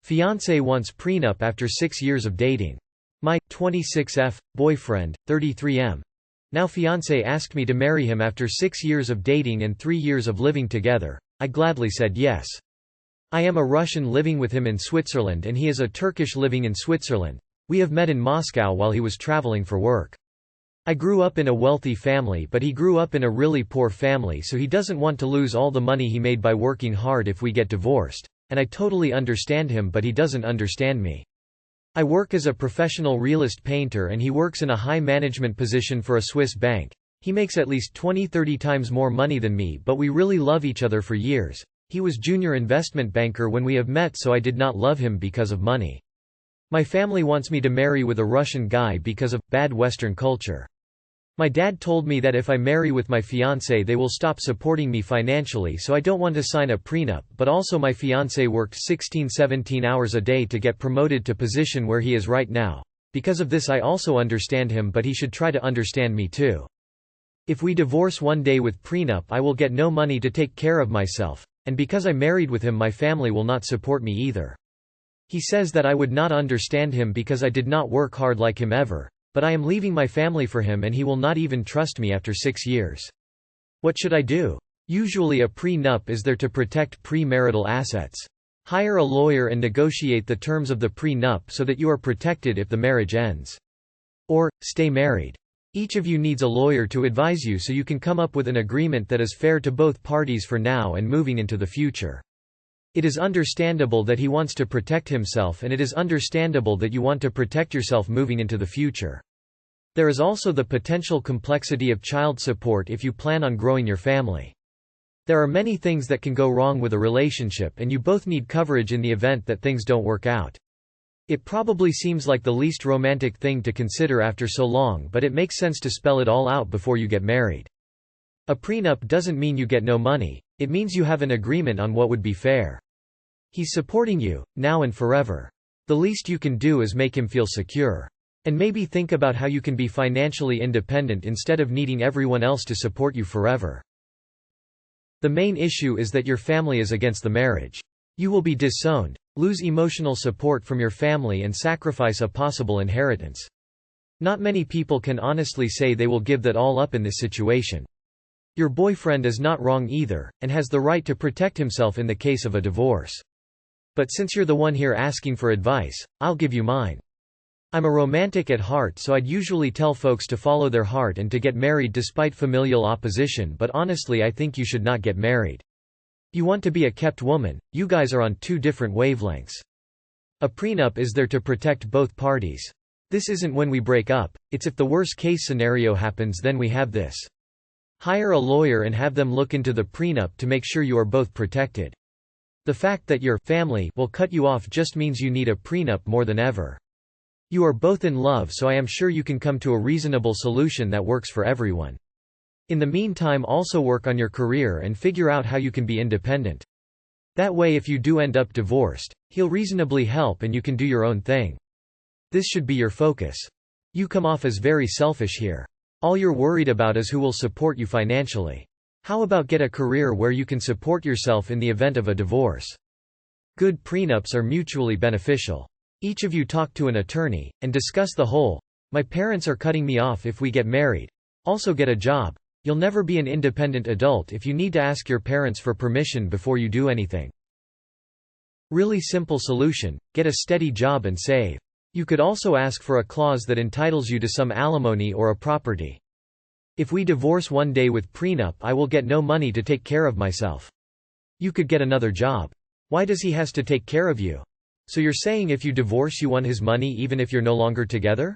Fiancé wants prenup after 6 years of dating. My 26F boyfriend, 33M. Now fiancé asked me to marry him after 6 years of dating and 3 years of living together. I gladly said yes. I am a Russian living with him in Switzerland and he is a Turkish living in Switzerland. We have met in Moscow while he was traveling for work. I grew up in a wealthy family but he grew up in a really poor family, so he doesn't want to lose all the money he made by working hard if we get divorced. And I totally understand him, but he doesn't understand me. I work as a professional realist painter and he works in a high management position for a Swiss bank. He makes at least 20–30 times more money than me, but we really love each other for years. He was junior investment banker when we have met, so I did not love him because of money. My family wants me to marry with a Russian guy because of bad Western culture. My dad told me that if I marry with my fiancé they will stop supporting me financially, so I don't want to sign a prenup, but also my fiancé worked 16–17 hours a day to get promoted to position where he is right now. Because of this I also understand him, but he should try to understand me too. If we divorce one day with prenup I will get no money to take care of myself, and because I married with him my family will not support me either. He says that I would not understand him because I did not work hard like him ever. But I am leaving my family for him and he will not even trust me after 6 years. What should I do? Usually a prenup is there to protect premarital assets. Hire a lawyer and negotiate the terms of the prenup so that you are protected if the marriage ends. Or, stay married. Each of you needs a lawyer to advise you so you can come up with an agreement that is fair to both parties for now and moving into the future. It is understandable that he wants to protect himself, and it is understandable that you want to protect yourself moving into the future. There is also the potential complexity of child support if you plan on growing your family. There are many things that can go wrong with a relationship, and you both need coverage in the event that things don't work out. It probably seems like the least romantic thing to consider after so long, but it makes sense to spell it all out before you get married. A prenup doesn't mean you get no money, it means you have an agreement on what would be fair. He's supporting you, now and forever. The least you can do is make him feel secure. And maybe think about how you can be financially independent instead of needing everyone else to support you forever. The main issue is that your family is against the marriage. You will be disowned, lose emotional support from your family and sacrifice a possible inheritance. Not many people can honestly say they will give that all up in this situation. Your boyfriend is not wrong either, and has the right to protect himself in the case of a divorce. But since you're the one here asking for advice, I'll give you mine. I'm a romantic at heart, so I'd usually tell folks to follow their heart and to get married despite familial opposition, but honestly I think you should not get married. You want to be a kept woman, you guys are on two different wavelengths. A prenup is there to protect both parties. This isn't when we break up, it's if the worst case scenario happens, then we have this. Hire a lawyer and have them look into the prenup to make sure you are both protected. The fact that your family will cut you off just means you need a prenup more than ever. You are both in love, so I am sure you can come to a reasonable solution that works for everyone. In the meantime, also work on your career and figure out how you can be independent. That way if you do end up divorced, he'll reasonably help and you can do your own thing. This should be your focus. You come off as very selfish here. All you're worried about is who will support you financially. How about get a career where you can support yourself in the event of a divorce? Good prenups are mutually beneficial. Each of you talk to an attorney, and discuss the whole, "My parents are cutting me off if we get married." Also get a job. You'll never be an independent adult if you need to ask your parents for permission before you do anything. Really simple solution, get a steady job and save. You could also ask for a clause that entitles you to some alimony or a property. If we divorce one day with prenup I will get no money to take care of myself. You could get another job. Why does he has to take care of you? So you're saying if you divorce you want his money even if you're no longer together?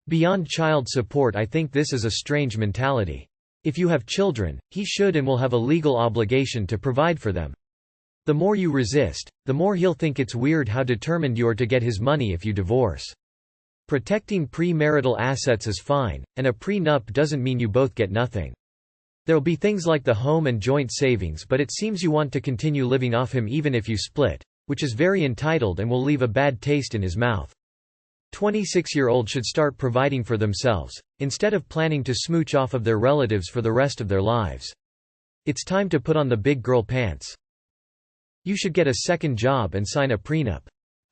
Beyond child support, I think this is a strange mentality. If you have children, he should and will have a legal obligation to provide for them. The more you resist, the more he'll think it's weird how determined you are to get his money if you divorce. Protecting premarital assets is fine, and a prenup doesn't mean you both get nothing. There'll be things like the home and joint savings, but it seems you want to continue living off him even if you split, which is very entitled and will leave a bad taste in his mouth. 26-year-olds should start providing for themselves, instead of planning to smooch off of their relatives for the rest of their lives. It's time to put on the big girl pants. You should get a second job and sign a prenup.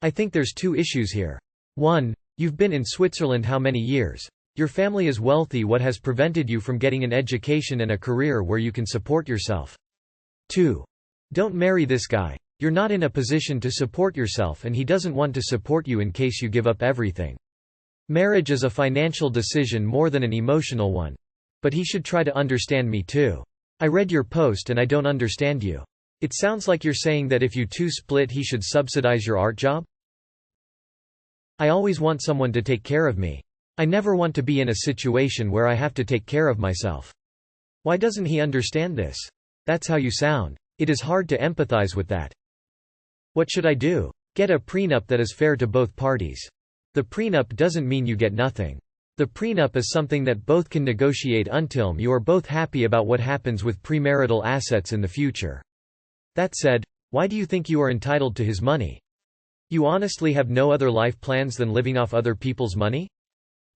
I think there's two issues here. 1. You've been in Switzerland how many years? Your family is wealthy. What has prevented you from getting an education and a career where you can support yourself? 2. Don't marry this guy. You're not in a position to support yourself and he doesn't want to support you in case you give up everything. Marriage is a financial decision more than an emotional one. But he should try to understand me too. I read your post and I don't understand you. It sounds like you're saying that if you two split he should subsidize your art job? I always want someone to take care of me. I never want to be in a situation where I have to take care of myself. Why doesn't he understand this? That's how you sound. It is hard to empathize with that. What should I do? Get a prenup that is fair to both parties. The prenup doesn't mean you get nothing. The prenup is something that both can negotiate until you are both happy about what happens with premarital assets in the future. That said, why do you think you are entitled to his money? You honestly have no other life plans than living off other people's money?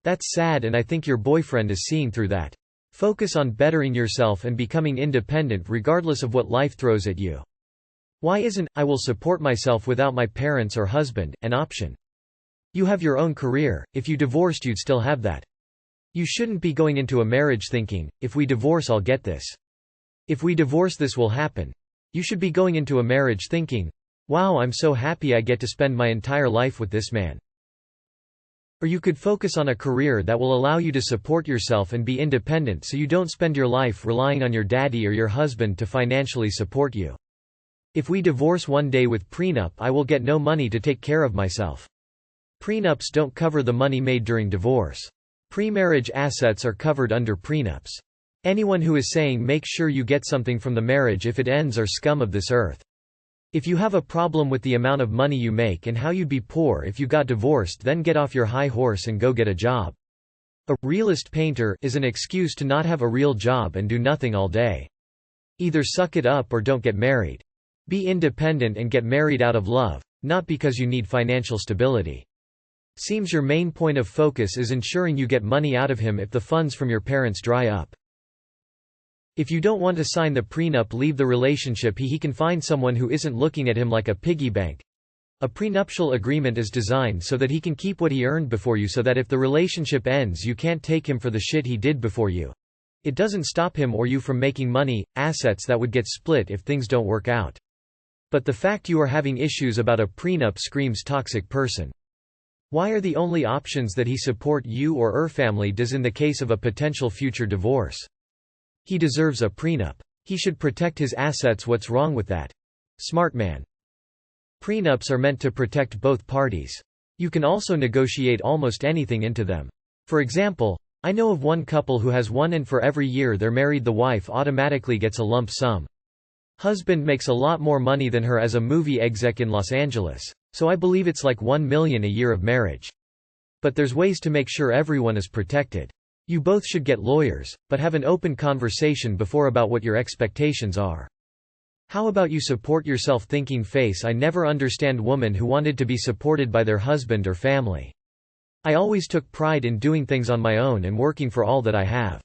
That's sad, and I think your boyfriend is seeing through that. Focus on bettering yourself and becoming independent regardless of what life throws at you. Why isn't "I will support myself without my parents or husband" an option? You have your own career. If you divorced you'd still have that. You shouldn't be going into a marriage thinking, if we divorce I'll get this. If we divorce this will happen. You should be going into a marriage thinking, wow, I'm so happy I get to spend my entire life with this man. Or you could focus on a career that will allow you to support yourself and be independent so you don't spend your life relying on your daddy or your husband to financially support you. If we divorce one day with prenup I will get no money to take care of myself. Prenups don't cover the money made during divorce. Pre-marriage assets are covered under prenups. Anyone who is saying make sure you get something from the marriage if it ends are scum of this earth. If you have a problem with the amount of money you make and how you'd be poor if you got divorced, then get off your high horse and go get a job. A realist painter is an excuse to not have a real job and do nothing all day. Either suck it up or don't get married. Be independent and get married out of love, not because you need financial stability. Seems your main point of focus is ensuring you get money out of him if the funds from your parents dry up. If you don't want to sign the prenup, leave the relationship. He can find someone who isn't looking at him like a piggy bank. A prenuptial agreement is designed so that he can keep what he earned before you, so that if the relationship ends you can't take him for the shit he did before you. It doesn't stop him or you from making money, assets that would get split if things don't work out. But the fact you are having issues about a prenup screams toxic person. Why are the only options that he support you or her family does in the case of a potential future divorce? He deserves a prenup. He should protect his assets. What's wrong with that? Smart man. Prenups are meant to protect both parties. You can also negotiate almost anything into them. For example, I know of one couple who has one, and for every year they're married the wife automatically gets a lump sum. Husband makes a lot more money than her as a movie exec in Los Angeles. So I believe it's like $1 million a year of marriage. But there's ways to make sure everyone is protected. You both should get lawyers, but have an open conversation before about what your expectations are. How about you support yourself? Thinking face. I never understand women who wanted to be supported by their husband or family. I always took pride in doing things on my own and working for all that I have.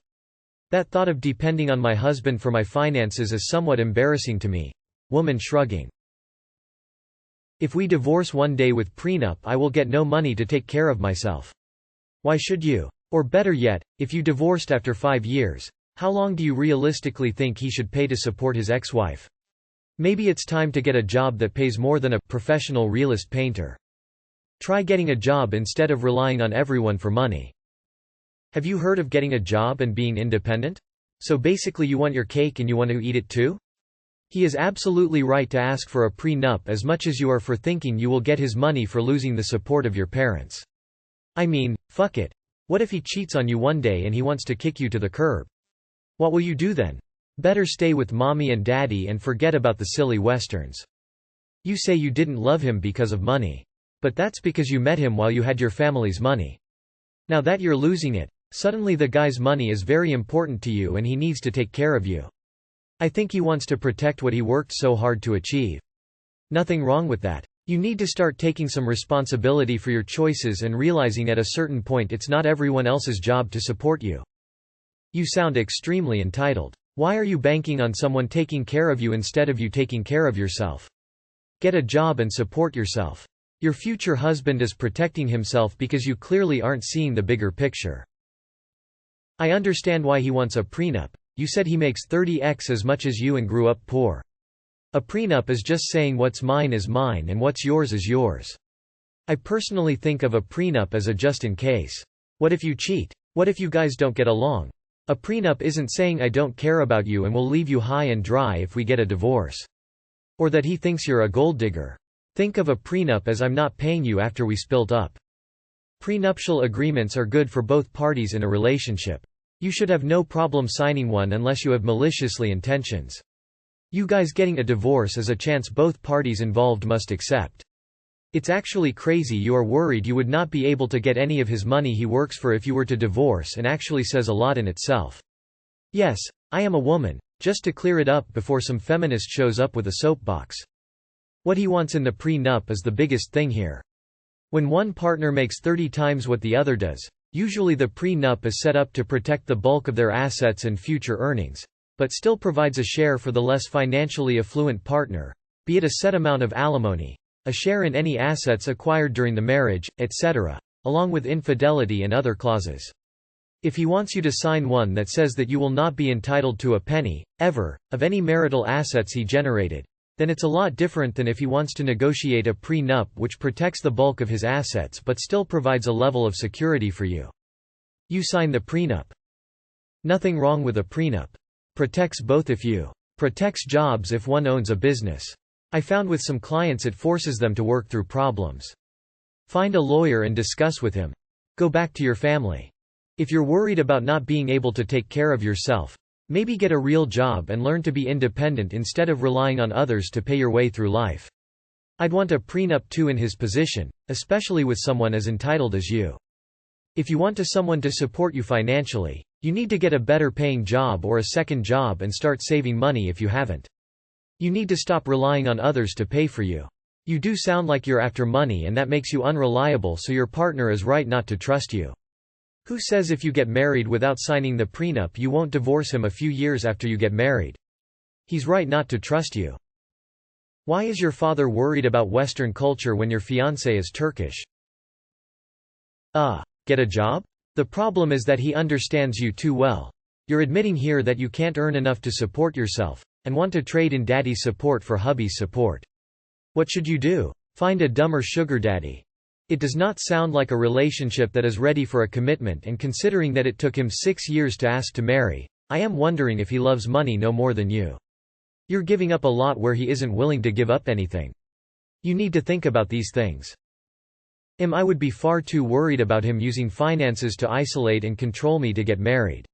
That thought of depending on my husband for my finances is somewhat embarrassing to me. Woman shrugging. If we divorce one day with prenup I will get no money to take care of myself. Why should you? Or better yet, if you divorced after 5 years, how long do you realistically think he should pay to support his ex-wife? Maybe it's time to get a job that pays more than a professional realist painter. Try getting a job instead of relying on everyone for money. Have you heard of getting a job and being independent? So basically you want your cake and you want to eat it too? He is absolutely right to ask for a prenup as much as you are for thinking you will get his money for losing the support of your parents. I mean, fuck it. What if he cheats on you one day and he wants to kick you to the curb? What will you do then? Better stay with mommy and daddy and forget about the silly westerns. You say you didn't love him because of money. But that's because you met him while you had your family's money. Now that you're losing it, suddenly the guy's money is very important to you and he needs to take care of you. I think he wants to protect what he worked so hard to achieve. Nothing wrong with that. You need to start taking some responsibility for your choices and realizing at a certain point it's not everyone else's job to support you. You sound extremely entitled. Why are you banking on someone taking care of you instead of you taking care of yourself? Get a job and support yourself. Your future husband is protecting himself because you clearly aren't seeing the bigger picture. I understand why he wants a prenup. You said he makes 30x as much as you and grew up poor. A prenup is just saying what's mine is mine and what's yours is yours. I personally think of a prenup as a just in case. What if you cheat? What if you guys don't get along? A prenup isn't saying I don't care about you and will leave you high and dry if we get a divorce. Or that he thinks you're a gold digger. Think of a prenup as I'm not paying you after we split up. Prenuptial agreements are good for both parties in a relationship. You should have no problem signing one unless you have maliciously intentions. You guys getting a divorce is a chance both parties involved must accept. It's actually crazy you are worried you would not be able to get any of his money he works for if you were to divorce, and actually says a lot in itself. Yes, I am a woman, just to clear it up before some feminist shows up with a soapbox. What he wants in the prenup is the biggest thing here. When one partner makes 30 times what the other does, usually the prenup is set up to protect the bulk of their assets and future earnings, but still provides a share for the less financially affluent partner, be it a set amount of alimony, a share in any assets acquired during the marriage, etc., along with infidelity and other clauses. If he wants you to sign one that says that you will not be entitled to a penny, ever, of any marital assets he generated, then it's a lot different than if he wants to negotiate a prenup which protects the bulk of his assets but still provides a level of security for you. You sign the prenup. Nothing wrong with a prenup. Protects both if you. Protects jobs if one owns a business. I found with some clients it forces them to work through problems. Find a lawyer and discuss with him. Go back to your family. If you're worried about not being able to take care of yourself, maybe get a real job and learn to be independent instead of relying on others to pay your way through life. I'd want a prenup too in his position, especially with someone as entitled as you. If you want someone to support you financially, you need to get a better paying job or a second job and start saving money if you haven't. You need to stop relying on others to pay for you. You do sound like you're after money, and that makes you unreliable, so your partner is right not to trust you. Who says if you get married without signing the prenup you won't divorce him a few years after you get married? He's right not to trust you. Why is your father worried about Western culture when your fiancé is Turkish? Get a job? The problem is that he understands you too well. You're admitting here that you can't earn enough to support yourself, and want to trade in daddy's support for hubby's support. What should you do? Find a dumber sugar daddy. It does not sound like a relationship that is ready for a commitment, and considering that it took him 6 years to ask to marry, I am wondering if he loves money no more than you. You're giving up a lot where he isn't willing to give up anything. You need to think about these things. I would be far too worried about him using finances to isolate and control me to get married.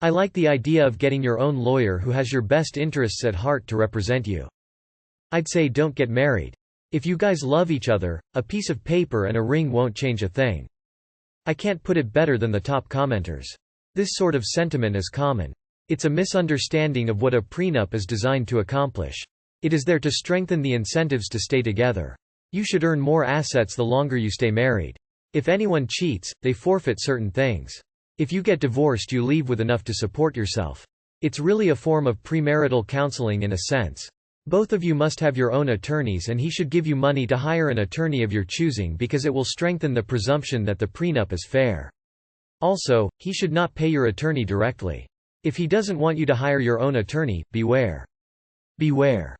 I like the idea of getting your own lawyer who has your best interests at heart to represent you. I'd say don't get married. If you guys love each other, a piece of paper and a ring won't change a thing. I can't put it better than the top commenters. This sort of sentiment is common. It's a misunderstanding of what a prenup is designed to accomplish. It is there to strengthen the incentives to stay together. You should earn more assets the longer you stay married. If anyone cheats, they forfeit certain things. If you get divorced, you leave with enough to support yourself. It's really a form of premarital counseling in a sense. Both of you must have your own attorneys, and he should give you money to hire an attorney of your choosing because it will strengthen the presumption that the prenup is fair. Also, he should not pay your attorney directly. If he doesn't want you to hire your own attorney, beware. Beware.